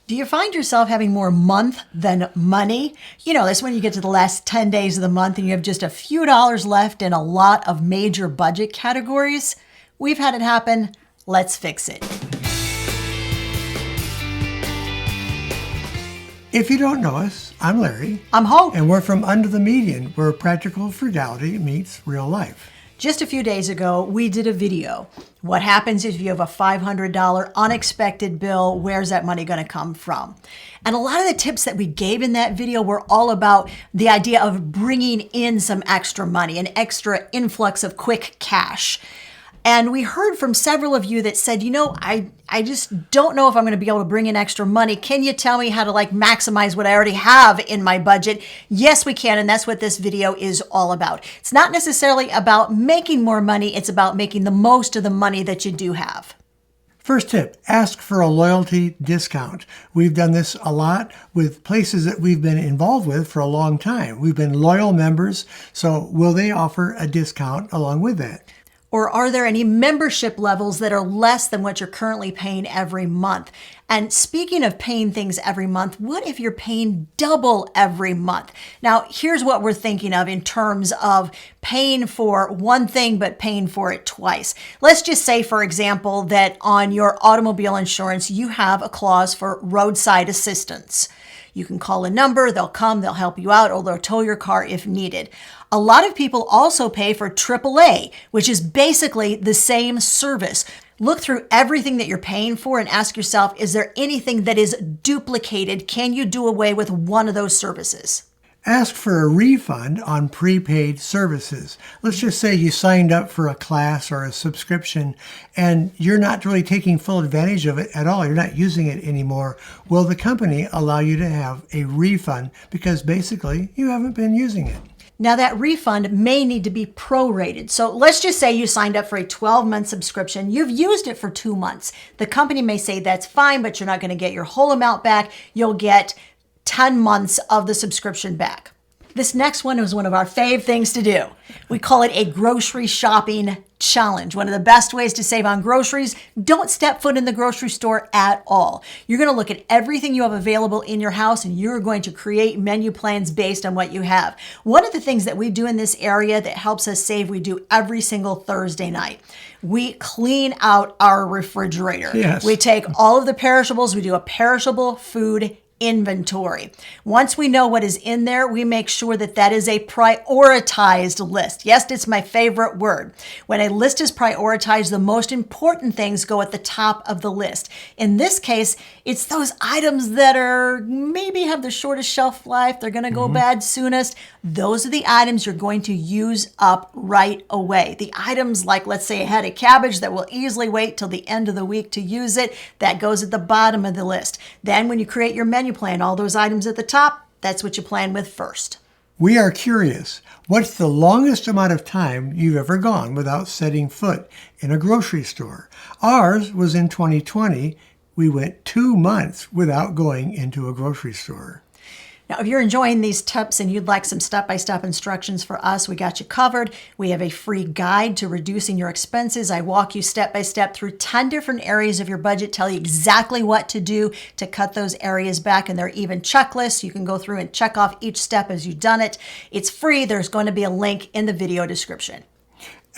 Do you find yourself having more month than money? You know, that's when you get to the last 10 days of the month and you have just a few dollars left in a lot of major budget categories. We've had it happen. Let's fix it. If you don't know us, I'm Larry. I'm Hope. And we're from Under the Median, where practical frugality meets real life. Just a few days ago, we did a video. What happens if you have a $500 unexpected bill? Where's that money going to come from? And a lot of the tips that we gave in that video were all about the idea of bringing in some extra money, an extra influx of quick cash. And we heard from several of you that said, you know, I just don't know if I'm going to be able to bring in extra money. Can you tell me how to maximize what I already have in my budget? Yes, we can. And that's what this video is all about. It's not necessarily about making more money. It's about making the most of the money that you do have. First tip, ask for a loyalty discount. We've done this a lot with places that we've been involved with for a long time. We've been loyal members. So will they offer a discount along with that? Or are there any membership levels that are less than what you're currently paying every month? And speaking of paying things every month, what if you're paying double every month? Now, here's what we're thinking of in terms of paying for one thing, but paying for it twice. Let's just say, for example, that on your automobile insurance, you have a clause for roadside assistance. You can call a number, they'll come, they'll help you out, or they'll tow your car if needed. A lot of people also pay for AAA, which is basically the same service. Look through everything that you're paying for and ask yourself, is there anything that is duplicated? Can you do away with one of those services? Ask for a refund on prepaid services. Let's just say you signed up for a class or a subscription and you're not really taking full advantage of it at all. You're not using it anymore. Will the company allow you to have a refund because basically you haven't been using it? Now that refund may need to be prorated. So let's just say you signed up for a 12-month subscription. You've used it for 2 months. The company may say that's fine, but you're not going to get your whole amount back. You'll get 10 months of the subscription back. This next one is one of our fave things to do. We call it a grocery shopping challenge. One of the best ways to save on groceries, don't step foot in the grocery store at all. You're going to look at everything you have available in your house and you're going to create menu plans based on what you have. One of the things that we do in this area that helps us save, we do every single Thursday night. We clean out our refrigerator. Yes. We take all of the perishables, we do a perishable food inventory. Once we know what is in there, we make sure that that is a prioritized list. Yes, it's my favorite word. When a list is prioritized, the most important things go at the top of the list. In this case, it's those items that are maybe have the shortest shelf life. They're going to go bad soonest. Those are the items you're going to use up right away. The items like, let's say, a head of cabbage that will easily wait till the end of the week to use it, that goes at the bottom of the list. Then when you create your menu plan, all those items at the top, that's what you plan with first. We are curious. What's the longest amount of time you've ever gone without setting foot in a grocery store? Ours was in 2020. We went 2 months without going into a grocery store. Now, if you're enjoying these tips and you'd like some step-by-step instructions for us, we got you covered. We have a free guide to reducing your expenses. I walk you step-by-step through 10 different areas of your budget, tell you exactly what to do to cut those areas back, and there are even checklists. You can go through and check off each step as you've done it. It's free. There's going to be a link in the video description.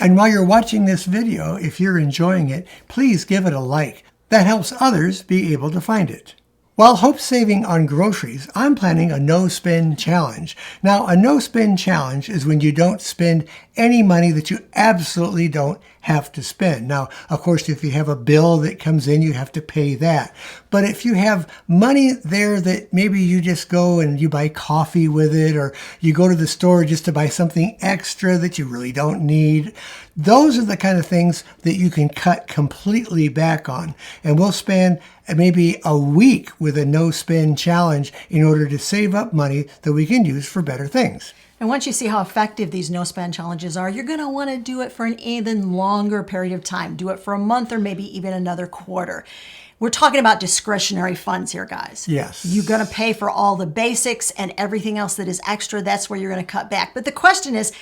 And while you're watching this video, if you're enjoying it, please give it a like. That helps others be able to find it. While Hope's saving on groceries, I'm planning a no-spend challenge. Now, a no-spend challenge is when you don't spend any money that you absolutely don't have to spend. Now, of course, if you have a bill that comes in, you have to pay that. But if you have money there that maybe you just go and you buy coffee with it, or you go to the store just to buy something extra that you really don't need, those are the kind of things that you can cut completely back on. And we'll spend maybe a week with a no-spend challenge in order to save up money that we can use for better things. And once you see how effective these no-spend challenges are, you're going to want to do it for an even longer period of time. Do it for a month or maybe even another quarter. We're talking about discretionary funds here, guys. Yes. You're going to pay for all the basics, and everything else that is extra, that's where you're going to cut back. But the question is,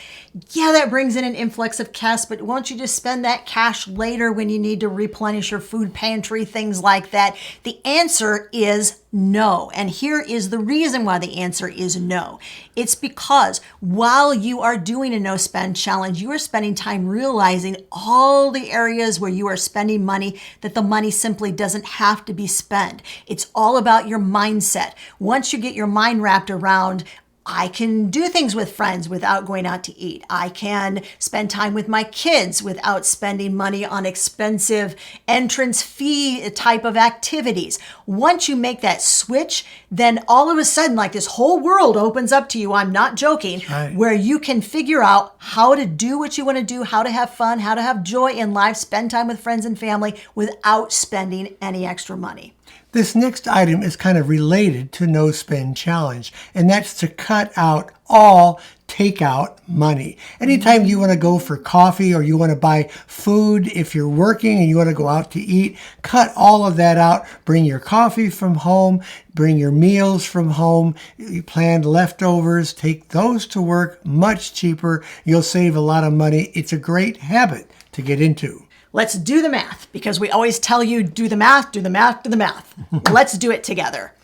yeah, that brings in an influx of cash, but won't you just spend that cash later when you need to replenish your food pantry, things like that? The answer is no. And here is the reason why the answer is no. It's because while you are doing a no spend challenge, you are spending time realizing all the areas where you are spending money that the money simply doesn't have to be spent. It's all about your mindset. Once you get your mind wrapped around, I can do things with friends without going out to eat. I can spend time with my kids without spending money on expensive entrance fee type of activities. Once you make that switch, then all of a sudden, like this whole world opens up to you. I'm not joking, right, where you can figure out how to do what you want to do, how to have fun, how to have joy in life, spend time with friends and family without spending any extra money. This next item is kind of related to No Spend Challenge, and that's to cut out all takeout money. Anytime you want to go for coffee or you want to buy food, if you're working and you want to go out to eat, cut all of that out. Bring your coffee from home, bring your meals from home, you planned leftovers, take those to work, much cheaper. You'll save a lot of money. It's a great habit to get into. Let's do the math, because we always tell you, do the math, do the math, do the math. Let's do it together.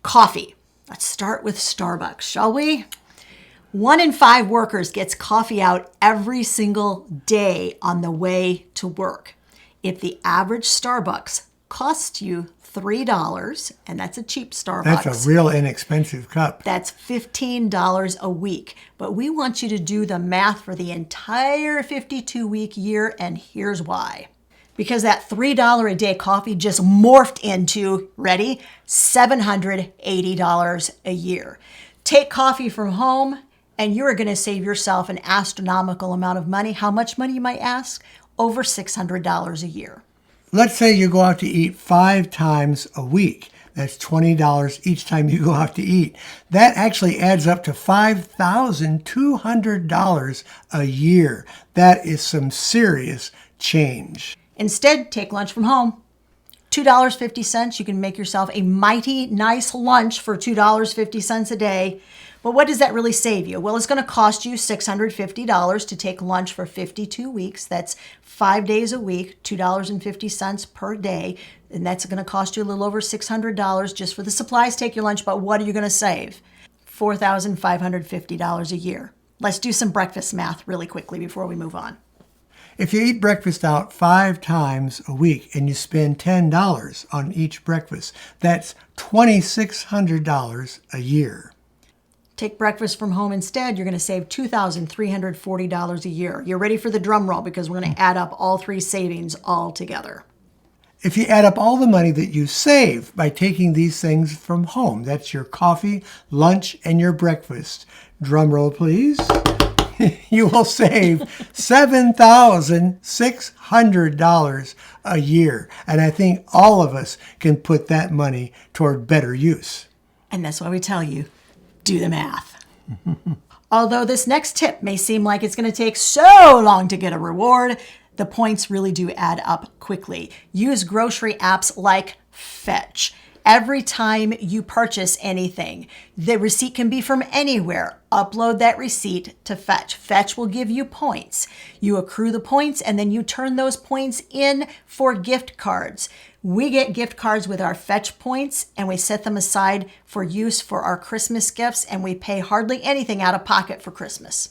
Coffee. Let's start with Starbucks, shall we? 1 in 5 workers gets coffee out every single day on the way to work. If the average Starbucks costs you $3, and that's a cheap Starbucks. That's a real inexpensive cup. That's $15 a week. But we want you to do the math for the entire 52-week year, and here's why. Because that $3 a day coffee just morphed into, ready, $780 a year. Take coffee from home, and you are going to save yourself an astronomical amount of money. How much money, you might ask? Over $600 a year. Let's say you go out to eat 5 times a week. That's $20 each time you go out to eat. That actually adds up to $5,200 a year. That is some serious change. Instead, take lunch from home. $2.50. You can make yourself a mighty nice lunch for $2.50 a day. But what does that really save you? Well, it's going to cost you $650 to take lunch for 52 weeks. That's 5 days a week, $2.50 per day. And that's going to cost you a little over $600 just for the supplies. Take your lunch, but what are you going to save? $4,550 a year. Let's do some breakfast math really quickly before we move on. If you eat breakfast out 5 times a week and you spend $10 on each breakfast, that's $2,600 a year. Take breakfast from home instead, you're going to save $2,340 a year. You're ready for the drum roll because we're going to add up all 3 savings all together. If you add up all the money that you save by taking these things from home, that's your coffee, lunch, and your breakfast. Drum roll, please. You will save $7,600 a year. And I think all of us can put that money toward better use. And that's why we tell you, do the math. Although this next tip may seem like it's going to take so long to get a reward, the points really do add up quickly. Use grocery apps like Fetch. Every time you purchase anything, the receipt can be from anywhere. Upload that receipt to Fetch. Fetch will give you points. You accrue the points and then you turn those points in for gift cards. We get gift cards with our Fetch points and we set them aside for use for our Christmas gifts, and we pay hardly anything out of pocket for Christmas.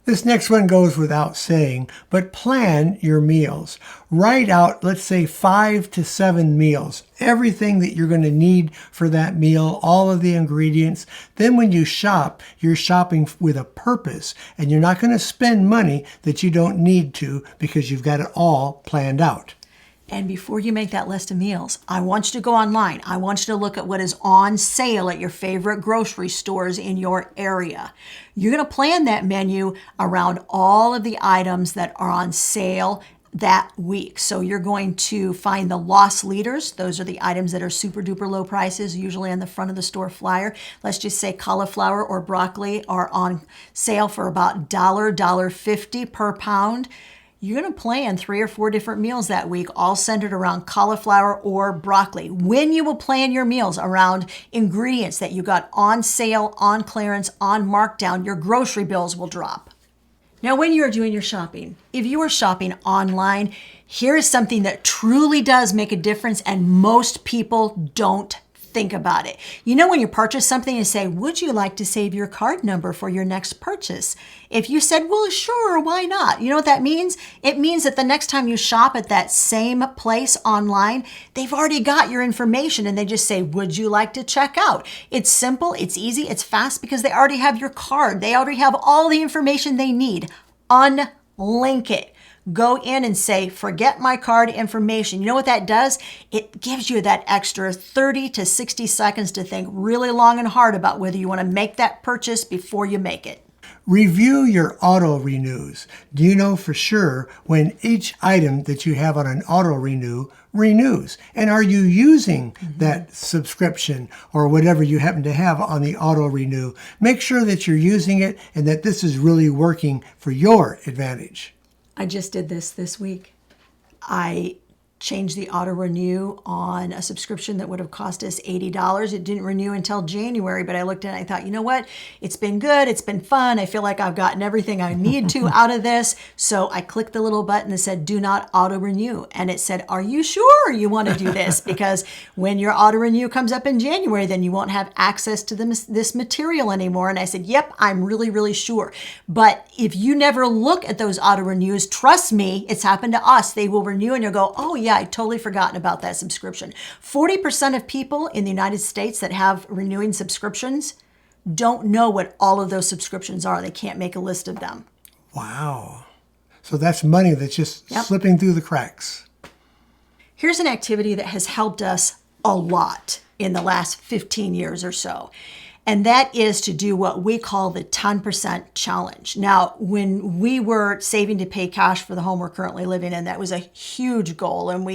This next one goes without saying, but plan your meals. Write out, let's say, 5 to 7 meals, everything that you're going to need for that meal, all of the ingredients. Then when you shop, you're shopping with a purpose, and you're not going to spend money that you don't need to because you've got it all planned out. And before you make that list of meals, I want you to go online. I want you to look at what is on sale at your favorite grocery stores in your area. You're going to plan that menu around all of the items that are on sale that week. So you're going to find the loss leaders. Those are the items that are super duper low prices, usually on the front of the store flyer. Let's just say cauliflower or broccoli are on sale for about $1.50 per pound. You're going to plan 3 or 4 different meals that week, all centered around cauliflower or broccoli. When you will plan your meals around ingredients that you got on sale, on clearance, on markdown, your grocery bills will drop. Now, when you are doing your shopping, if you are shopping online, here is something that truly does make a difference and most people don't think about it. You know, when you purchase something, you say, would you like to save your card number for your next purchase? If you said, well, sure, why not? You know what that means? It means that the next time you shop at that same place online, they've already got your information and they just say, would you like to check out? It's simple, it's easy, it's fast because they already have your card. They already have all the information they need. Unlink it. Go in and say, forget my card information. You know what that does? It gives you that extra 30 to 60 seconds to think really long and hard about whether you want to make that purchase before you make it. Review your auto renews. Do you know for sure when each item that you have on an auto renew renews? And are you using that subscription or whatever you happen to have on the auto renew? Make sure that you're using it and that this is really working for your advantage. I just did this week. I changed the auto renew on a subscription that would have cost us $80. It didn't renew until January, but I looked at it and I thought, you know what? It's been good. It's been fun. I feel like I've gotten everything I need to out of this. So I clicked the little button that said, do not auto renew. And it said, are you sure you want to do this? Because when your auto renew comes up in January, then you won't have access to this material anymore. And I said, yep, I'm really, really sure. But if you never look at those auto renews, trust me, it's happened to us. They will renew and you'll go, oh yeah, I totally forgotten about that subscription. 40% of people in the United States that have renewing subscriptions don't know what all of those subscriptions are. They can't make a list of them. Wow. So that's money that's just slipping through the cracks. Here's an activity that has helped us a lot in the last 15 years or so. And that is to do what we call the 10% challenge. Now, when we were saving to pay cash for the home we're currently living in, that was a huge goal. And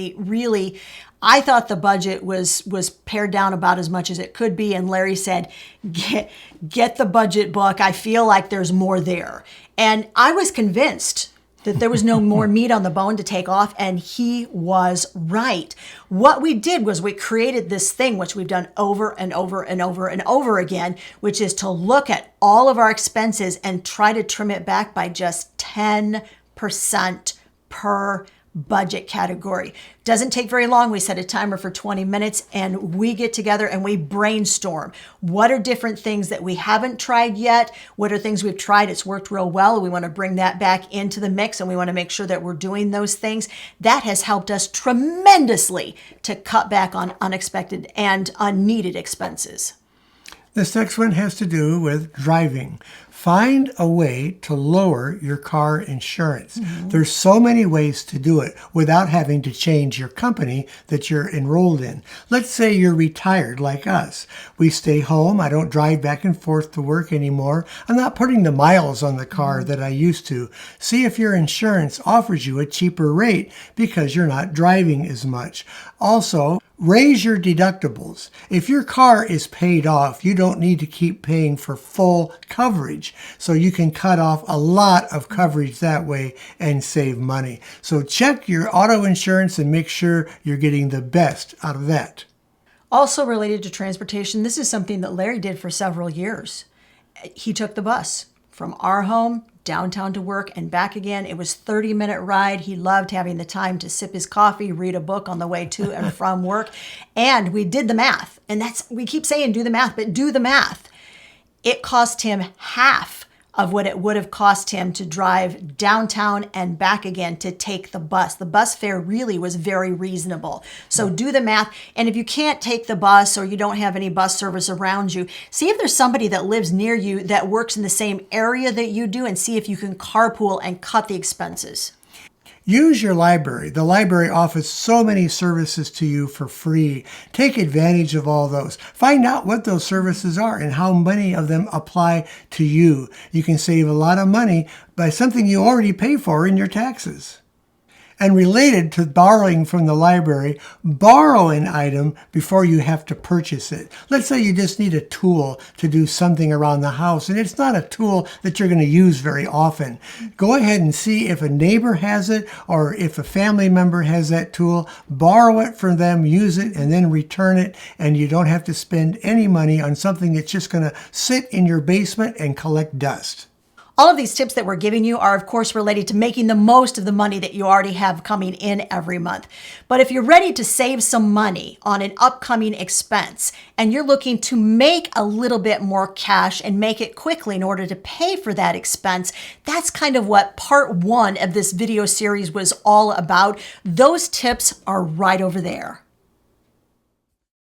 I thought the budget was pared down about as much as it could be. And Larry said, get the budget book. I feel like there's more there. And I was convinced that there was no more meat on the bone to take off, and he was right. What we did was we created this thing, which we've done over and over and over and over again, which is to look at all of our expenses and try to trim it back by just 10% per budget category. Doesn't take very long. We set a timer for 20 minutes and we get together and we brainstorm. What are different things that we haven't tried yet? What are things we've tried? It's worked real well. We want to bring that back into the mix and we want to make sure that we're doing those things. That has helped us tremendously to cut back on unexpected and unneeded expenses. This next one has to do with driving. Find a way to lower your car insurance. There's so many ways to do it without having to change your company that you're enrolled in. Let's say you're retired like us. We stay home. I don't drive back and forth to work anymore. I'm not putting the miles on the car that I used to. See if your insurance offers you a cheaper rate because you're not driving as much. Also, raise your deductibles. If your car is paid off, you don't need to keep paying for full coverage. So you can cut off a lot of coverage that way and save money. So check your auto insurance and make sure you're getting the best out of that. Also related to transportation, this is something that Larry did for several years. He took the bus from our home downtown to work and back again. It was a 30-minute ride. He loved having the time to sip his coffee, read a book on the way to and from work. And we did the math. And we keep saying do the math, but do the math. It cost him half of what it would have cost him to drive downtown and back again to take the bus. The bus fare really was very reasonable. So do the math. And if you can't take the bus or you don't have any bus service around you, see if there's somebody that lives near you that works in the same area that you do and see if you can carpool and cut the expenses. Use your library. The library offers so many services to you for free. Take advantage of all those. Find out what those services are and how many of them apply to you. You can save a lot of money by something you already pay for in your taxes. And related to borrowing from the library, borrow an item before you have to purchase it. Let's say you just need a tool to do something around the house, and it's not a tool that you're going to use very often. Go ahead and see if a neighbor has it or if a family member has that tool. Borrow it from them, use it, and then return it, and you don't have to spend any money on something that's just going to sit in your basement and collect dust. All of these tips that we're giving you are, of course, related to making the most of the money that you already have coming in every month. But if you're ready to save some money on an upcoming expense and you're looking to make a little bit more cash and make it quickly in order to pay for that expense, that's kind of what part 1 of this video series was all about. Those tips are right over there.